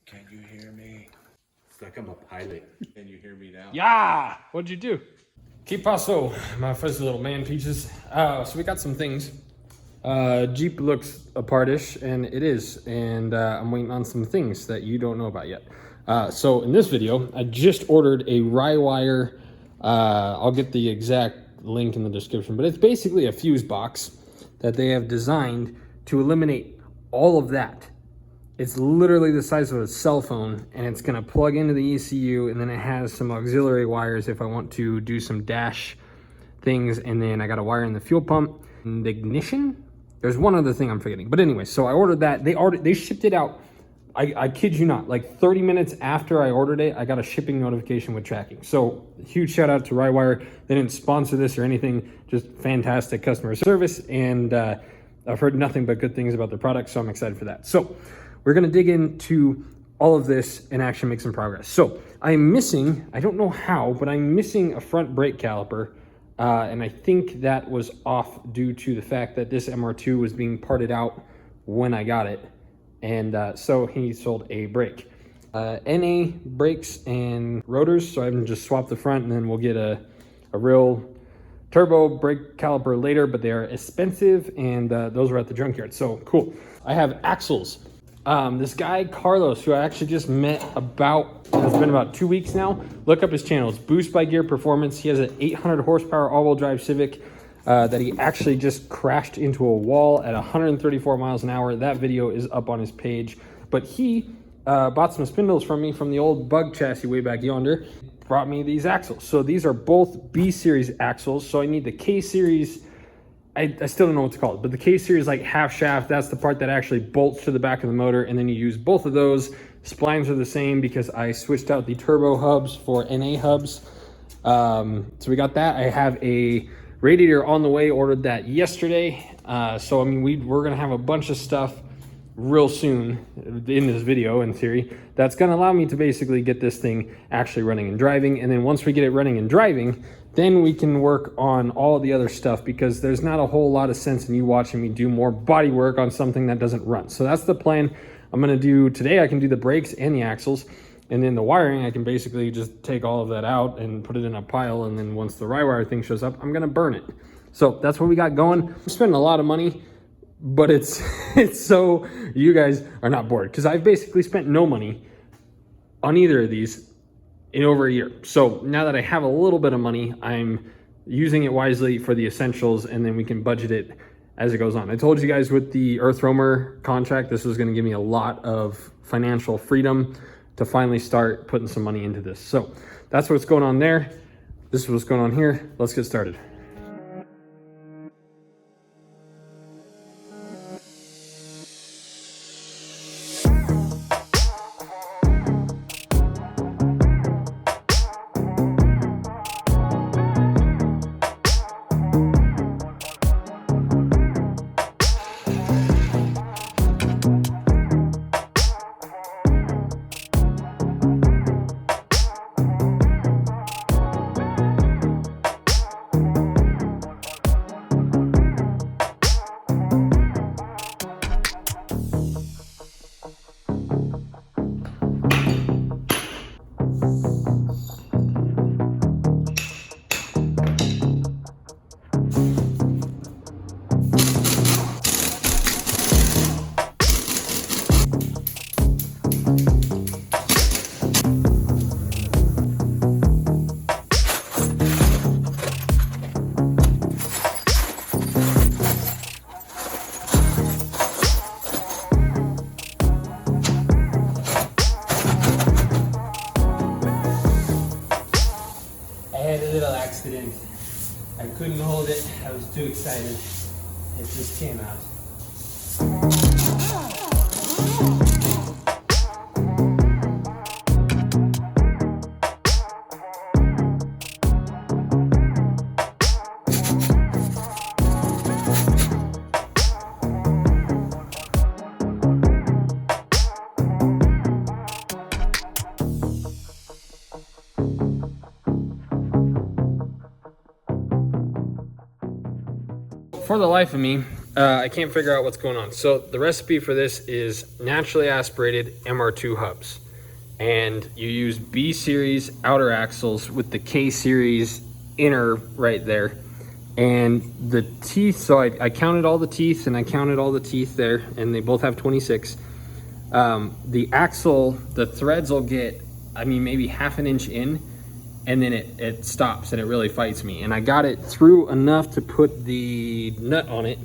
Can you hear me? It's like I'm a pilot. Can you hear me now? Yeah! What'd you do? Que paso, my fuzzy little man peaches. So we got some things. Jeep looks apartish, and it is. And I'm waiting on some things that you don't know about yet. So in this video, I just ordered a RyWire. I'll get the exact link in the description, but it's basically a fuse box that they have designed to eliminate all of that. It's literally the size of a cell phone, and it's gonna plug into the ECU, and then it has some auxiliary wires if I want to do some dash things, and then I got a wire in the fuel pump and the ignition. There's one other thing I'm forgetting, but anyway, so I ordered that. They shipped it out. I kid you not, like 30 minutes after I ordered it, I got a shipping notification with tracking. So huge shout out to RyWire. They didn't sponsor this or anything, just fantastic customer service, and I've heard nothing but good things about their product, so I'm excited for that. So we're gonna dig into all of this and actually make some progress. So I'm missing, I don't know how, but I'm missing a front brake caliper. And I think that was off due to the fact that this MR2 was being parted out when I got it. And so he sold a brake. NA brakes and rotors, so I can just swap the front, and then we'll get a real turbo brake caliper later, but they are expensive, and those are at the junkyard. So cool. I have axles. This guy, Carlos, who I actually just met it's been about 2 weeks now. Look up his channel. It's Boost by Gear Performance. He has an 800 horsepower all-wheel drive Civic that he actually just crashed into a wall at 134 miles an hour. That video is up on his page. But he bought some spindles from me from the old Bug chassis way back yonder. Brought me these axles. So these are both B-Series axles. So I need the K-Series. I still don't know what to call it, but the K-Series like half shaft, that's the part that actually bolts to the back of the motor, and then you use both of those. Splines are the same because I switched out the turbo hubs for NA hubs. So we got that. I have a radiator on the way, ordered that yesterday. So I mean, we're gonna have a bunch of stuff real soon in this video, in theory, that's gonna allow me to basically get this thing actually running and driving. And then once we get it running and driving, then we can work on all the other stuff, because there's not a whole lot of sense in you watching me do more body work on something that doesn't run. So that's the plan. I'm gonna do today. I can do the brakes and the axles, and then the wiring, I can basically just take all of that out and put it in a pile, and then once the RyWire thing shows up, I'm gonna burn it. So that's what we got going. I'm spending a lot of money, but it's so you guys are not bored, because I've basically spent no money on either of these in over a year. So now that I have a little bit of money, I'm using it wisely for the essentials, and then we can budget it as it goes on. I told you guys with the Earth Roamer contract, this was gonna give me a lot of financial freedom to finally start putting some money into this. So that's what's going on there. This is what's going on here. Let's get started. Accident. I couldn't hold it. I was too excited. It just came out. For the life of me, I can't figure out what's going on. So the recipe for this is naturally aspirated MR2 hubs. And you use B series outer axles with the K series inner right there. And the teeth, so I counted all the teeth and I counted all the teeth there, and they both have 26. The axle, the threads will get, I mean, maybe half an inch in, and then it stops and it really fights me. And I got it through enough to put the nut on it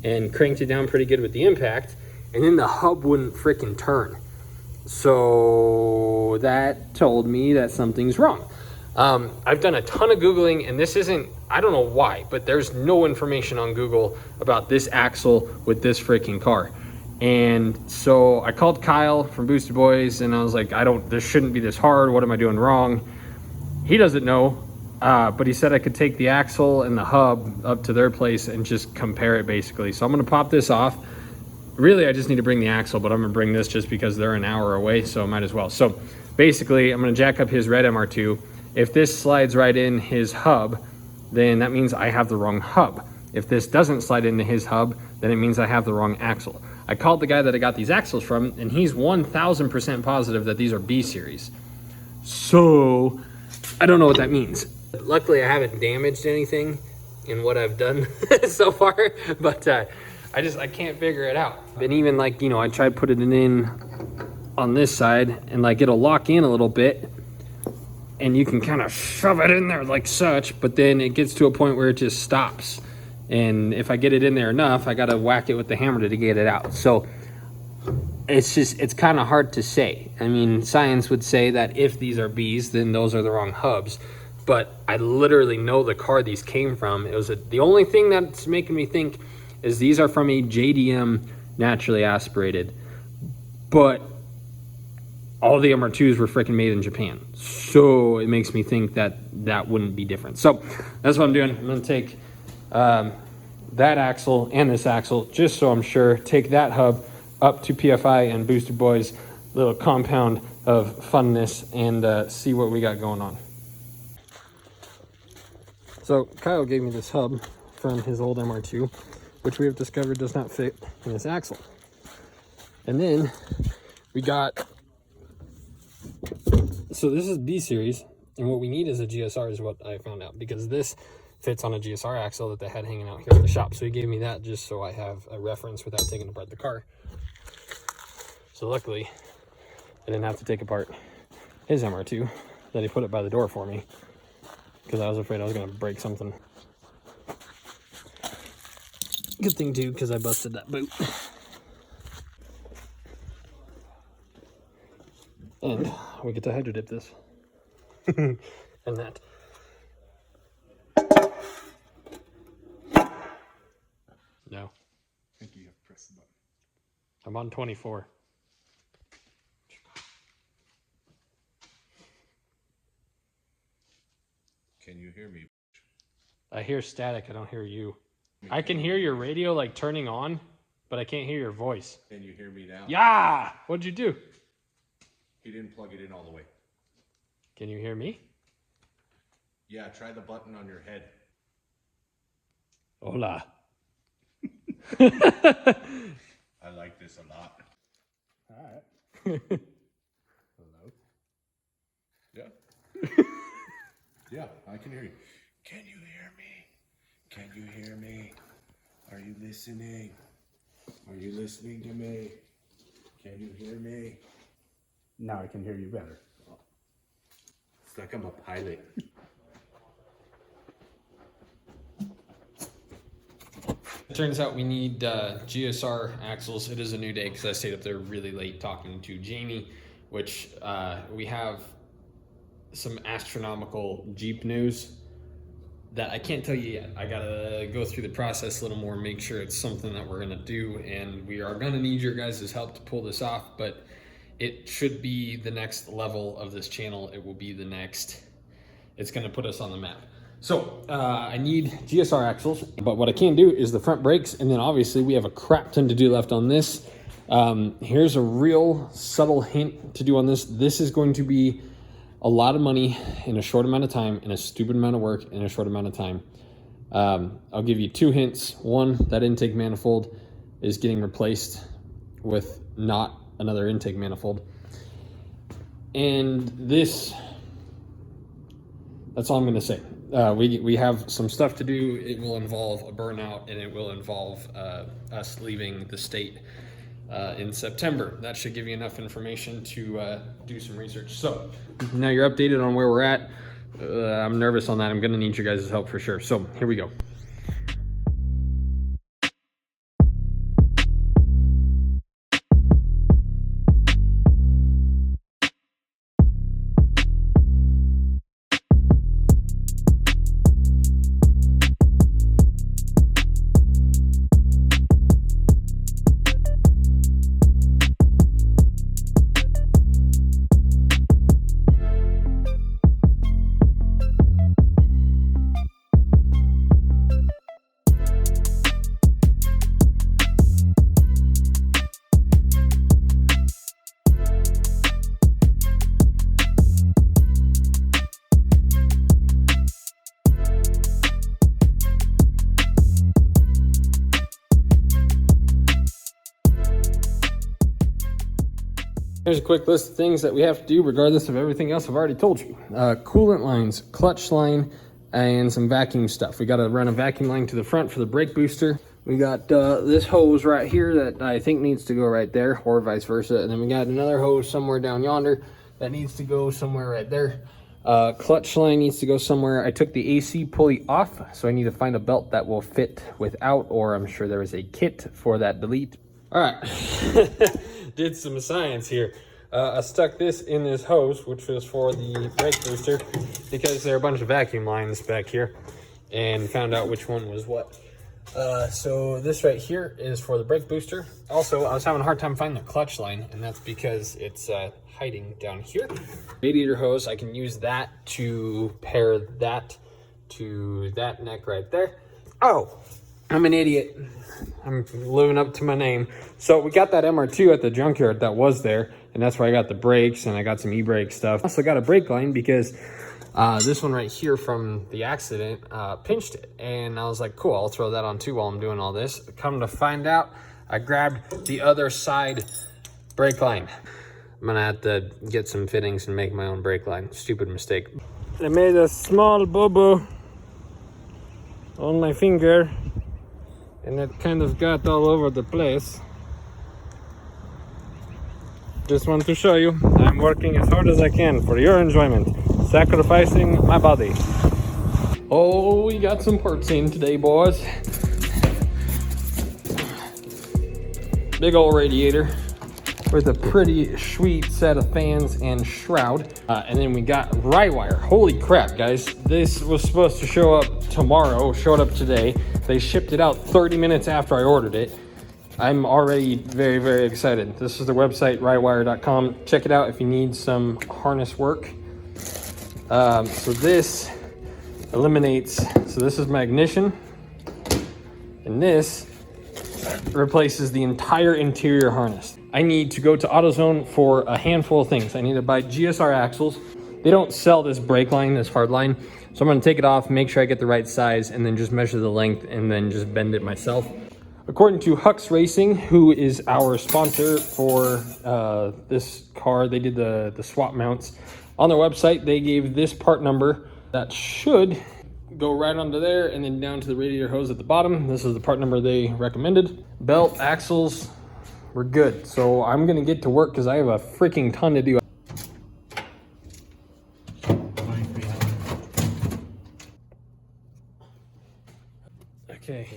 and cranked it down pretty good with the impact, and then the hub wouldn't frickin' turn. So that told me that something's wrong. I've done a ton of Googling, and this isn't, I don't know why, but there's no information on Google about this axle with this freaking car. And so I called Kyle from Boosted Boys, and I was like, this shouldn't be this hard. What am I doing wrong? He doesn't know, but he said I could take the axle and the hub up to their place and just compare it basically. So I'm gonna pop this off. Really, I just need to bring the axle, but I'm gonna bring this just because they're an hour away, so I might as well. So basically, I'm gonna jack up his red MR2. If this slides right in his hub, then that means I have the wrong hub. If this doesn't slide into his hub, then it means I have the wrong axle. I called the guy that I got these axles from, and he's 1000% positive that these are B series. So I don't know what that means. Luckily, I haven't damaged anything in what I've done so far, but I can't figure it out. And even like, you know, I tried putting it in on this side, and like it'll lock in a little bit, and you can kind of shove it in there like such, but then it gets to a point where it just stops. And if I get it in there enough, I gotta whack it with the hammer to get it out. So it's kind of hard to say. I mean, science would say that if these are Bs, then those are the wrong hubs. But I literally know the car these came from. It was the only thing that's making me think is these are from a JDM naturally aspirated. But all the MR2s were freaking made in Japan. So it makes me think that that wouldn't be different. So that's what I'm doing. I'm gonna take that axle and this axle, just so I'm sure, take that hub up to PFI and Boosted Boys, little compound of funness, and see what we got going on. So Kyle gave me this hub from his old MR2, which we have discovered does not fit in this axle. And then we got, so this is B series, and what we need is a GSR is what I found out, because this fits on a GSR axle that they had hanging out here in the shop. So he gave me that just so I have a reference without taking apart the car. So luckily, I didn't have to take apart his MR2, that he put it by the door for me, because I was afraid I was going to break something. Good thing too, because I busted that boot. And we get to hydro dip this. And that. No. I think you have pressed the button. I'm on 24. Can you hear me? I hear static, I don't hear you. I can hear your radio like turning on, but I can't hear your voice. Can you hear me now? Yeah! What'd you do? He didn't plug it in all the way. Can you hear me? Yeah, try the button on your head. Hola. I like this a lot. Alright. Hello? Yeah. Yeah, I can hear you. Can you hear me? Can you hear me? Are you listening? Are you listening to me? Can you hear me? Now I can hear you better. It's like I'm a pilot. It turns out we need GSR axles. It is a new day because I stayed up there really late talking to Jamie, which we have some astronomical Jeep news that I can't tell you yet. I gotta go through the process a little more, make sure it's something that we're gonna do, and we are gonna need your guys' help to pull this off, but it should be the next level of this channel. It will be the next, it's gonna put us on the map. So I need GSR axles, but what I can do is the front brakes, and then obviously we have a crap ton to do left on this. Here's a real subtle hint to do on this. This is going to be a lot of money in a short amount of time and a stupid amount of work in a short amount of time. I'll give you 2 hints. One, that intake manifold is getting replaced with not another intake manifold. And this, that's all I'm going to say. We have some stuff to do. It will involve a burnout, and it will involve us leaving the state in September. That should give you enough information to do some research. So now you're updated on where we're at. I'm nervous on that. I'm going to need your guys' help for sure. So here we go. Here's a quick list of things that we have to do regardless of everything else I've already told you. Coolant lines, clutch line, and some vacuum stuff. We got to run a vacuum line to the front for the brake booster. We got this hose right here that I think needs to go right there, or vice versa. And then we got another hose somewhere down yonder that needs to go somewhere right there. Clutch line needs to go somewhere. I took the AC pulley off, so I need to find a belt that will fit without, or I'm sure there is a kit for that delete. All right. Did some science here. I stuck this in this hose, which was for the brake booster, because there are a bunch of vacuum lines back here, and found out which one was what. So this right here is for the brake booster. Also, I was having a hard time finding the clutch line, and that's because it's hiding down here. Radiator hose, I can use that to pair that to that neck right there. Oh, I'm an idiot. I'm living up to my name. So we got that MR2 at the junkyard that was there, and that's where I got the brakes, and I got some e-brake stuff. Also got a brake line because this one right here from the accident pinched it, and I was like, cool, I'll throw that on too while I'm doing all this. Come to find out, I grabbed the other side brake line. I'm gonna have to get some fittings and make my own brake line. Stupid mistake. I made a small boo-boo on my finger, and it kind of got all over the place. Just want to show you, I'm working as hard as I can for your enjoyment, sacrificing my body. Oh, we got some parts in today, boys. Big old radiator with a pretty sweet set of fans and shroud. And then we got RyWire. Holy crap, guys. This was supposed to show up tomorrow, showed up today. They shipped it out 30 minutes after I ordered it. I'm already very, very excited. This is the website, RyWire.com. Check it out if you need some harness work. So this eliminates, so this is my ignition, and this replaces the entire interior harness. I need to go to AutoZone for a handful of things. I need to buy GSR axles. They don't sell this brake line, this hard line. So I'm gonna take it off, make sure I get the right size, and then just measure the length and then just bend it myself. According to Hux Racing, who is our sponsor for this car, they did the swap mounts. On their website, they gave this part number that should go right onto there and then down to the radiator hose at the bottom. This is the part number they recommended. Belt, axles, we're good. So I'm gonna get to work because I have a freaking ton to do. Okay.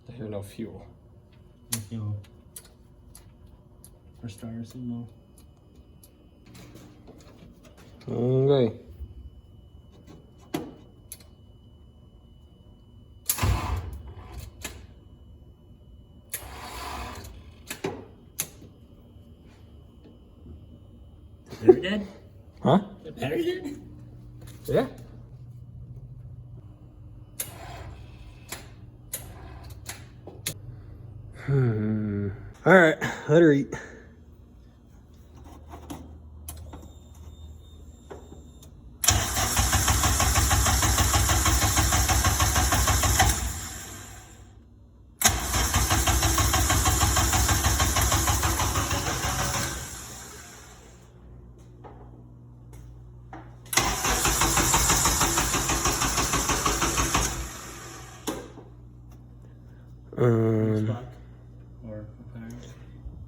I hear no fuel. No fuel. For starter signal. Okay. The battery dead? Huh? The battery dead? Yeah. All right, let her eat.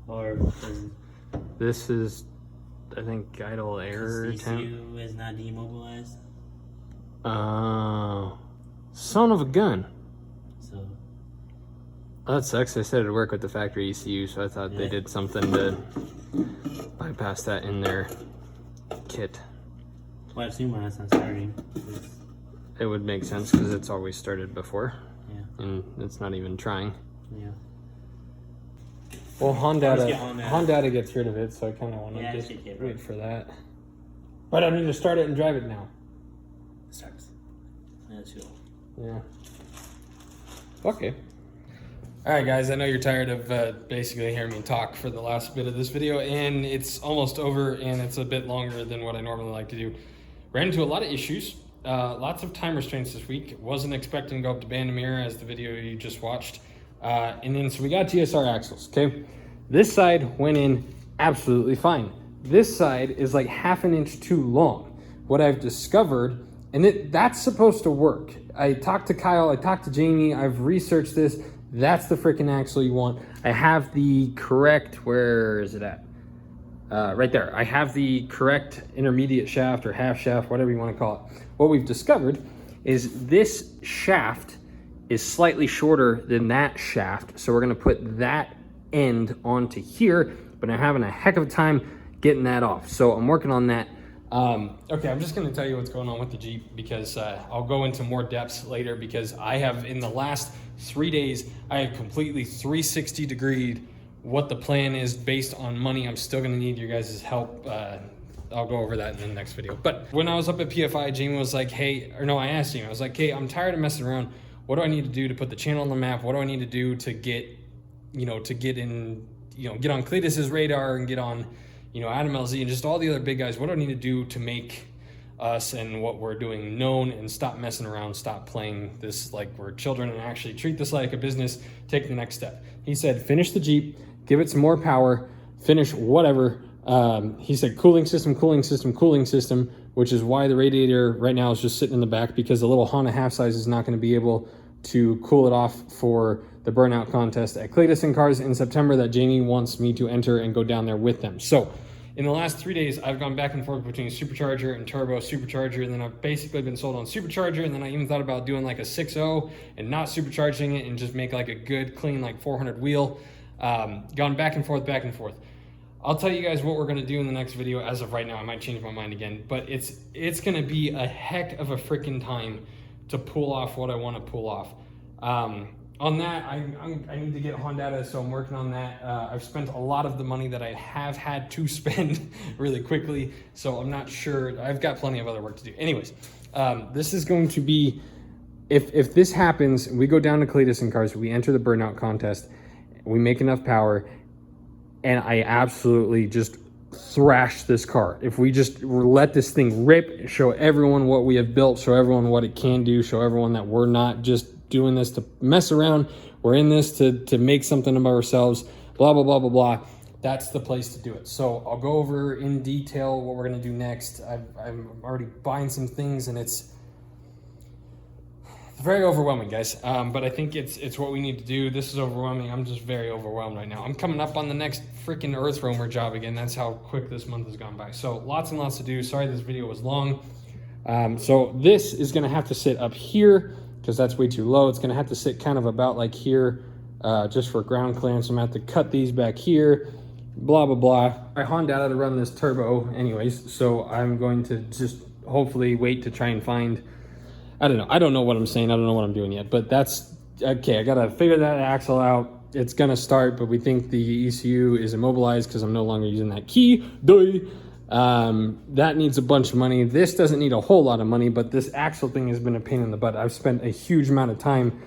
Spot or This is, I think, idle error temp. ECU is not demobilized. Oh, son of a gun. So That sucks. I said it'd work with the factory ECU, so I thought they did something to bypass that in their kit. well, I assume when it's not starting. It would make sense because it's always started before, Yeah. and it's not even trying. Yeah. Well, Let's get Honda. Honda gets rid of it, so I kind of want to Yeah, just it should wait for that. But I need to start it and drive it now. Starts. That's cool. Yeah. Okay. All right, guys. I know you're tired of basically hearing me talk for the last bit of this video, and it's almost over, and it's a bit longer than what I normally like to do. Ran into a lot of issues. Lots of time restraints this week. Wasn't expecting to go up to Bandamere as the video you just watched. And then, so we got GSR axles, okay? This side went in absolutely fine. This side is like half an inch too long. What I've discovered, and that's supposed to work. I talked to Kyle, I talked to Jamie, I've researched this. That's the freaking axle you want. I have the correct, where is it at? Right there. I have the correct intermediate shaft or half shaft, whatever you want to call it. What we've discovered is this shaft is slightly shorter than that shaft. So we're gonna put that end onto here, but I'm having a heck of a time getting that off. So I'm working on that. Okay, I'm just gonna tell you what's going on with the Jeep because I'll go into more depths later because I have, in the last 3 days, I have completely 360 degreed what the plan is based on money. I'm still gonna need your guys' help. I'll go over that in the next video. But when I was up at PFI, Jamie was like, hey, or no, I asked Jamie, I was like, hey, I'm tired of messing around. What do I need to do to put the channel on the map? What do I need to do to get, to get in, get on Cletus's radar and get on, Adam LZ and just all the other big guys? What do I need to do to make us and what we're doing known and stop messing around, stop playing this like we're children and actually treat this like a business, take the next step? He said, finish the Jeep, give it some more power, finish whatever. He said cooling system, which is why the Radiator right now is just sitting in the back because the little Honda half size is not going to be able to cool it off for the burnout contest at Cletus and Cars in September that Jamie wants me to enter and go down there with them. So in the last 3 days, I've gone back and forth between supercharger and turbo supercharger, and then I've basically been sold on supercharger, and then I even thought about doing like a 6.0 and not supercharging it and just make like a good, clean, like 400 wheel. Gone back and forth. I'll tell you guys what we're gonna do in the next video. As of right now, I might change my mind again, but it's gonna be a heck of a freaking time to pull off what I wanna pull off. On that, I need to get Honda, so I'm working on that. I've spent a lot of the money that I have had to spend really quickly, so I'm not sure. I've got plenty of other work to do. Anyways, this is going to be, if this happens, we go down to Cletus and Cars, we enter the burnout contest, we make enough power, and I absolutely just thrash this car. If we just let this thing rip, show everyone what we have built, show everyone what it can do, show everyone that we're not just doing this to mess around, we're in this to make something of ourselves, blah, blah, blah, blah, blah. That's the place to do it. So I'll go over in detail what we're gonna do next. I'm already buying some things and it's very overwhelming, guys. But I think it's what we need to do. This is overwhelming. I'm just very overwhelmed right now. I'm coming up on the next freaking Earth Roamer job again. That's how quick this month has gone by. So lots and lots to do. Sorry this video was long. So this is gonna have to sit up here because that's way too low. It's gonna have to sit kind of about like here, just for ground clearance. I'm gonna have to cut these back here, blah, blah, blah. I Honda to run this turbo anyways, so I'm going to just hopefully wait to try and find, I don't know what I'm saying. I don't know what I'm doing yet, but that's okay. I gotta figure that axle out. It's gonna start, but we think the ECU is immobilized because I'm no longer using that key. That needs a bunch of money. This doesn't need a whole lot of money, but this axle thing has been a pain in the butt. I've spent a huge amount of time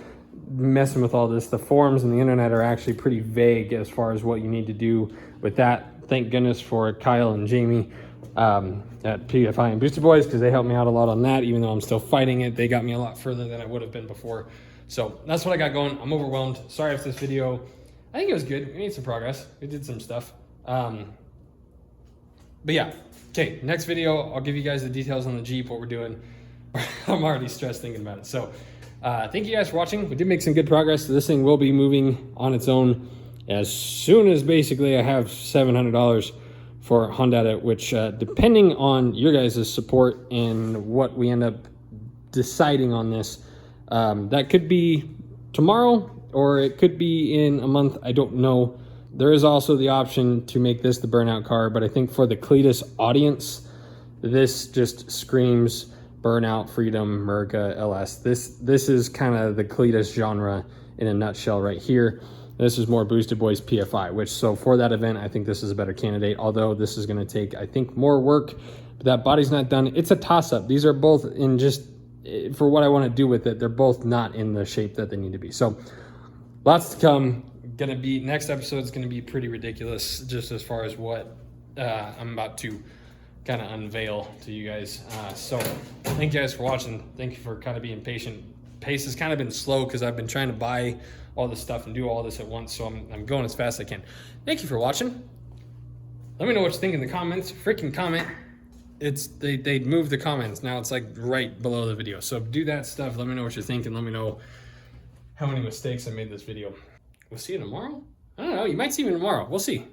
messing with all this. The forums and the internet are actually pretty vague as far as what you need to do with that. Thank goodness for Kyle and Jamie at PFI and Booster Boys, because they helped me out a lot on that. Even though I'm still fighting it, they got me a lot further than I would have been before. So that's what I got going. I'm overwhelmed. Sorry if this video, I think it was good. We made some progress. We did some stuff. But yeah, okay, next video, I'll give you guys the details on the Jeep, what we're doing. I'm already stressed thinking about it. So thank you guys for watching. We did make some good progress. This thing will be moving on its own as soon as basically I have $700 for Honda, which depending on your guys' support and what we end up deciding on this, that could be tomorrow or it could be in a month. I don't know. There is also the option to make this the burnout car, but I think for the Cletus audience, this just screams burnout, freedom, America, LS. This is kind of the Cletus genre in a nutshell right here. This is more Boosted Boys PFI, which, so for that event, I think this is a better candidate, although this is going to take, I think, more work. But that body's not done. It's a toss-up. These are both in just, for what I want to do with it, they're both not in the shape that they need to be. So lots to come. Next episode is going to be pretty ridiculous, just as far as what I'm about to kind of unveil to you guys. So thank you guys for watching. Thank you for kind of being patient. Pace has kind of been slow because I've been trying to buy all this stuff and do all this at once, so I'm going as fast as I can. Thank you for watching. Let me know what you think in the comments. Freaking comment. They moved the comments. Now it's like right below the video. So do that stuff. Let me know what you think and let me know how many mistakes I made this video. We'll see you tomorrow. I don't know. You might see me tomorrow. We'll see.